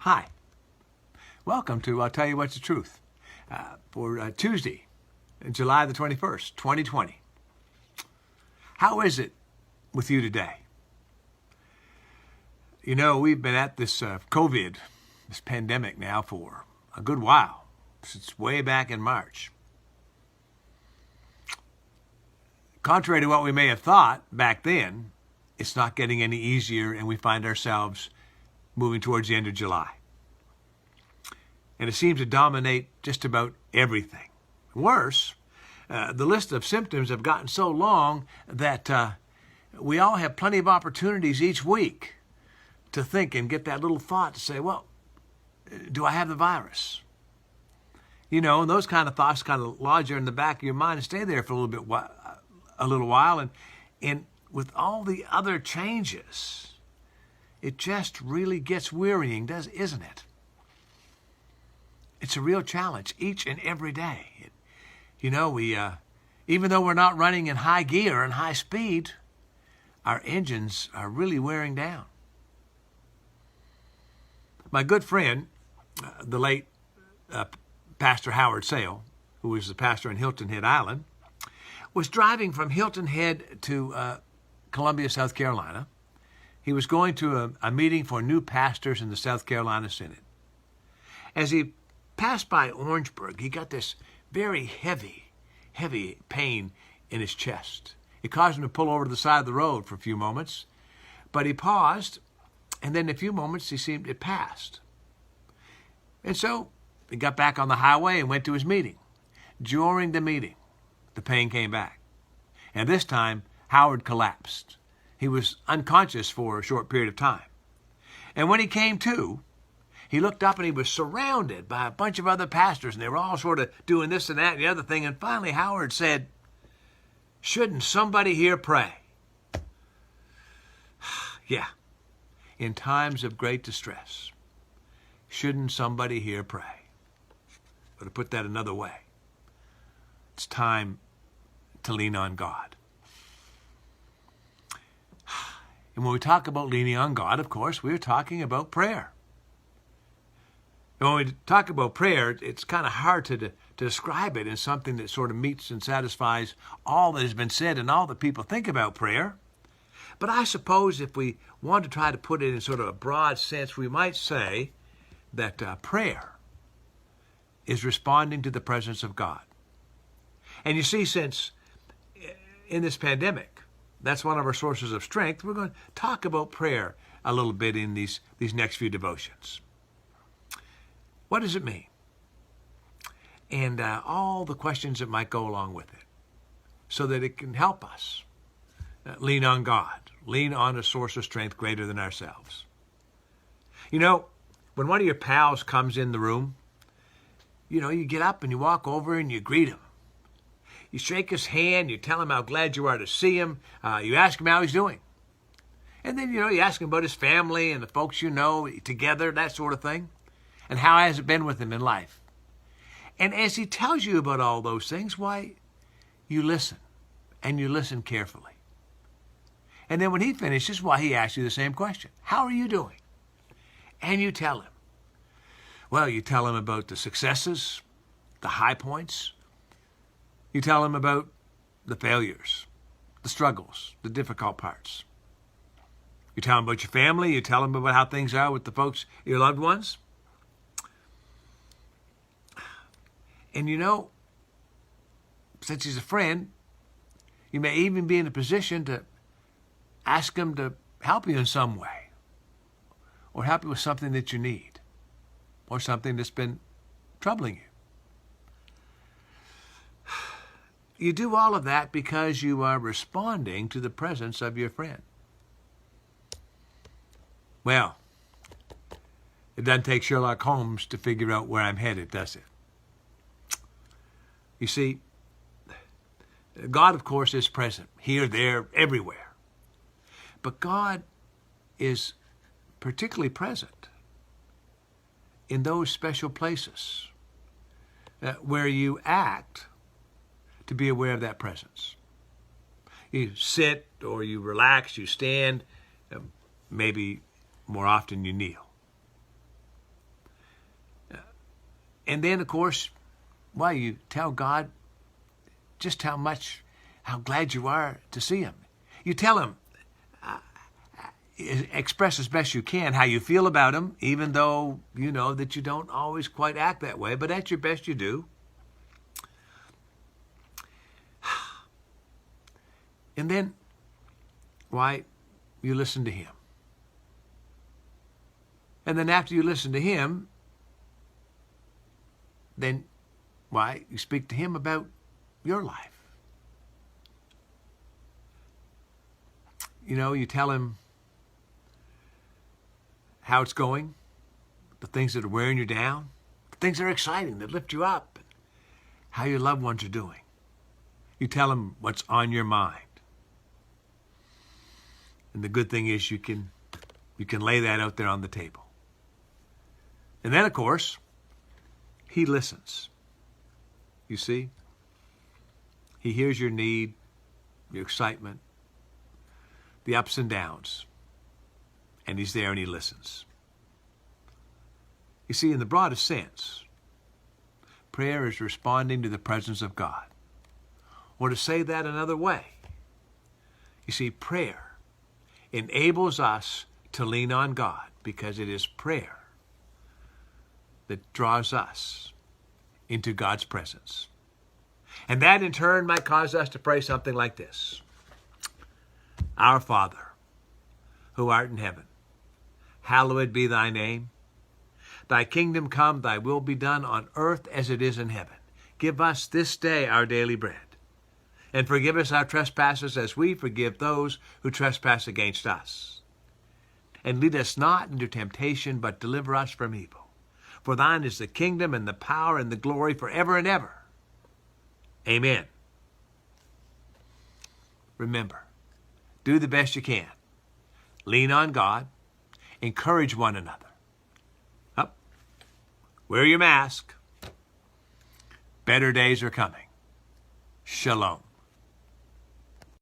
Hi, welcome to I'll Tell You What's the Truth for Tuesday, July the 21st, 2020. How is it with you today? You know, we've been at this COVID, this pandemic now for a good while, since way back in March. Contrary to what we may have thought back then, it's not getting any easier, and we find ourselves moving towards the end of July. And it seems to dominate just about everything. Worse, the list of symptoms have gotten so long that we all have plenty of opportunities each week to think and get that little thought to say, well, do I have the virus? You know, and those kind of thoughts kind of lodge there in the back of your mind and stay there for a little while. And with all the other changes, it just really gets wearying, isn't it? It's a real challenge each and every day. You know, we even though we're not running in high gear and high speed, our engines are really wearing down. My good friend, the late Pastor Howard Sale, who was the pastor in Hilton Head Island, was driving from Hilton Head to Columbia, South Carolina. He was going to a meeting for new pastors in the South Carolina Synod. As he passed by Orangeburg, he got this very heavy pain in his chest. It caused him to pull over to the side of the road for a few moments, but he paused, and then in a few moments it passed. And so he got back on the highway and went to his meeting. During the meeting, the pain came back, and this time Howard collapsed. He was unconscious for a short period of time. And when he came to, he looked up and he was surrounded by a bunch of other pastors, and they were all sort of doing this and that and the other thing. And finally Howard said, "Shouldn't somebody here pray?" Yeah, in times of great distress, shouldn't somebody here pray? Or to put that another way, it's time to lean on God. And when we talk about leaning on God, of course, we're talking about prayer. And when we talk about prayer, it's kind of hard to describe it as something that sort of meets and satisfies all that has been said and all that people think about prayer. But I suppose if we want to try to put it in sort of a broad sense, we might say that prayer is responding to the presence of God. And you see, since in this pandemic, that's one of our sources of strength, we're going to talk about prayer a little bit in these next few devotions. What does it mean? And all the questions that might go along with it, so that it can help us lean on God, lean on a source of strength greater than ourselves. You know, when one of your pals comes in the room, you know, you get up and you walk over and you greet him. You shake his hand, you tell him how glad you are to see him, you ask him how he's doing. And then, you know, you ask him about his family and the folks you know together, that sort of thing. And how has it been with him in life? And as he tells you about all those things, why, you listen, and you listen carefully. And then when he finishes, why, he asks you the same question. How are you doing? And you tell him. Well, you tell him about the successes, the high points. You tell him about the failures, the struggles, the difficult parts. You tell him about your family. You tell him about how things are with the folks, your loved ones. And you know, since he's a friend, you may even be in a position to ask him to help you in some way, or help you with something that you need, or something that's been troubling you. You do all of that because you are responding to the presence of your friend. Well, it doesn't take Sherlock Holmes to figure out where I'm headed, does it? You see, God, of course, is present here, there, everywhere. But God is particularly present in those special places where you act to be aware of that presence. You sit or you relax, you stand, maybe more often you kneel. And then, of course, well, you tell God just how glad you are to see him. You tell him, express as best you can how you feel about him, even though you know that you don't always quite act that way, but at your best you do. And then, why, you listen to him. And then after you listen to him, then, why, you speak to him about your life. You know, you tell him how it's going, the things that are wearing you down, the things that are exciting, that lift you up, how your loved ones are doing. You tell him what's on your mind. And the good thing is you can lay that out there on the table. And then, of course, he listens. You see? He hears your need, your excitement, the ups and downs. And he's there and he listens. You see, in the broadest sense, prayer is responding to the presence of God. Or to say that another way, you see, prayer enables us to lean on God because it is prayer that draws us into God's presence. And that in turn might cause us to pray something like this. Our Father, who art in heaven, hallowed be thy name. Thy kingdom come, thy will be done on earth as it is in heaven. Give us this day our daily bread. And forgive us our trespasses as we forgive those who trespass against us. And lead us not into temptation, but deliver us from evil. For thine is the kingdom and the power and the glory forever and ever. Amen. Remember, do the best you can. Lean on God. Encourage one another. Up. Wear your mask. Better days are coming. Shalom.